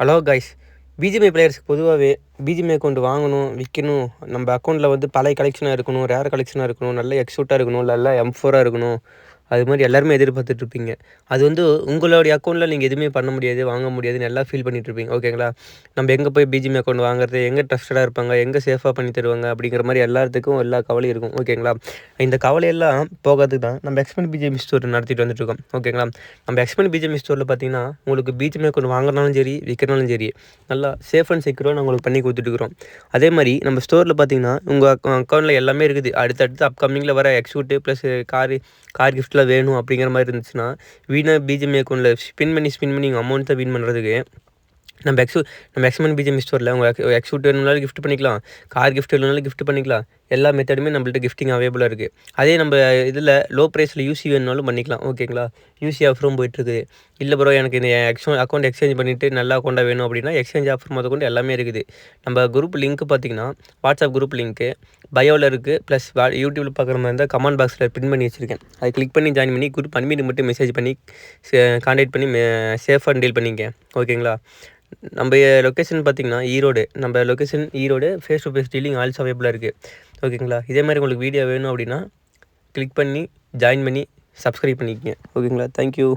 Hello guys. BGMI பிளேயர்ஸ்க்கு பொதுவாகவே BGMI account வாங்கணும், விற்கணும், நம்ம அக்கௌண்ட்டில் வந்து பழைய கலெக்ஷனாக இருக்கணும், ரேர் கலெக்ஷனாக இருக்கணும், நல்ல எக்ஸூட்டாக இருக்கணும், நல்ல M4 இருக்கணும். அது மாதிரி எல்லாருமே எதிர்பார்த்துட்ருப்பீங்க. அது வந்து உங்களுடைய அக்கௌண்ட்டில் நீங்கள் எதுவுமே பண்ண முடியாது, வாங்க முடியாதுன்னு எல்லாம் ஃபீல் பண்ணிகிட்ருப்பீங்க. ஓகேங்களா? நம்ம எங்கே போய் பிஜிஎம்ஐ அக்கௌண்ட் வாங்குறது, எங்கே ட்ரஸ்டடாக இருப்பாங்க, எங்கே சேஃபாக பண்ணி தருவாங்க அப்படிங்கிற மாதிரி எல்லாத்துக்கும் எல்லா கவலையும் இருக்கும். ஓகேங்களா? இந்த கவலையெல்லாம் போகிறதுக்கு தான் நம்ம எக்ஸ்பென்ட் பிஜிஎம்ஐ ஸ்டோர் நடத்திட்டு வந்துட்டுருக்கோம். ஓகேங்களா? நம்ம எக்ஸ்பென்ட் பிஜிஎம்ஐ ஸ்டோரில் பார்த்தீங்கன்னா உங்களுக்கு பிஜிஎம்ஐ அக்கௌண்ட் வாங்கினாலும் சரி, விற்கிறனாலும் சரி, நல்லா சேஃப் அண்ட் செக்யூராக நான் உங்களுக்கு பண்ணி கொடுத்துட்டுருக்குறோம். அதே மாதிரி நம்ம ஸ்டோரில் பார்த்தீங்கன்னா உங்கள் அக்கௌண்ட்டில் எல்லாமே இருக்குது. அடுத்தடுத்து அப்கமிங்கில் வர எக்ஸூட்டு ப்ளஸ் கார் கிஃப்ட்லாம் வேணும் அப்படிங்கிற மாதிரி இருந்துச்சுன்னா, பிஜிஎம்ஐ அக்கௌண்ட்டில் ஸ்பின் பண்ணி அமௌண்ட்டை வின் பண்ணுறதுக்கு நம்ம எக்ஸ்பென்ட் பிஜிஎம்ஐ ஸ்டோரில் உங்கள் எக்ஸூட் வேணும்னாலும் கிஃப்ட் பண்ணிக்கலாம், கார் கிஃப்ட் வேணும்னாலும் கிஃப்ட் பண்ணிக்கலாம். எல்லா மெத்தடுமே நம்மள்ட்ட கிஃப்டிங் அவைலபிளாக இருக்குது. அதே நம்ம இதில் லோ ப்ரைஸில் யூசி வேணுனாலும் பண்ணிக்கலாம். ஓகேங்களா? யூசி ஆஃபரும் போயிட்டுருக்குது. இல்லை ப்ரோ, எனக்கு இந்த அக்கௌண்ட் எக்ஸ்சேஞ்ச் பண்ணிவிட்டு நல்ல அக்கௌண்ட்டாக வேணும் அப்படின்னா எக்ஸ்சேஞ்ச் ஆஃபர் முதற்கொண்டு எல்லாமே இருக்குது. நம்ம குரூப் லிங்க் பார்த்தீங்கன்னா வாட்ஸ்அப் குரூப் லிங்க்கு பயோவில் இருக்குது. ப்ளஸ் யூடியூப்பில் பார்க்குற மாதிரி இருந்தால் கமெண்ட் பாக்ஸில் பின் பண்ணி வச்சுருக்கேன். அதை கிளிக் பண்ணி ஜாயின் பண்ணி குரூப் அட்மினுக்கு மட்டும் மெசேஜ் பண்ணி கான்டாக்ட் பண்ணி சேஃபாக டீல் பண்ணிங்க. ஓகேங்களா? நம்ம லொக்கேஷன் பார்த்திங்கன்னா ஈரோடு. நம்ம location Erode. Face to face dealing also அவைலபிளாக இருக்குது. ஓகேங்களா? இதே மாதிரி உங்களுக்கு வீடியோ வேணும் அப்படின்னா கிளிக் பண்ணி ஜாயின் பண்ணி சப்ஸ்கிரைப் பண்ணிக்கங்க. ஓகேங்களா? தேங்க்யூ.